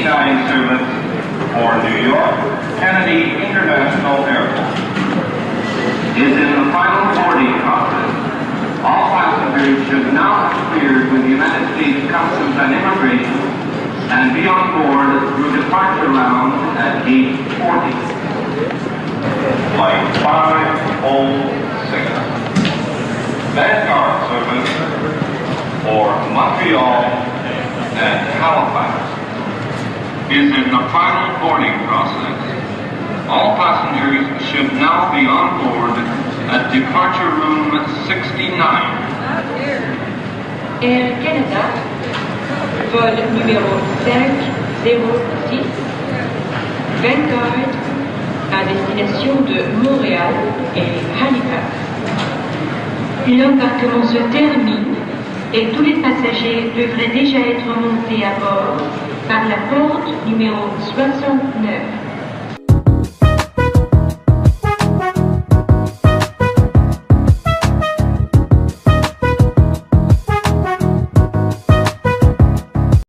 dining service for New York Kennedy International Airport is in the final boarding process. All passengers should now have cleared with the United States Customs and Immigration and be on board through departure lounge at gate 40. Flight 506. Vanguard service for Montreal and Halifax is in the final boarding process. All passengers should now be on board at departure room 69. Air Canada, vol numéro 506, Vanguard, à destination de Montréal et Halifax. L'embarquement se termine et tous les passagers devraient déjà être montés à bord par la porte numéro 69.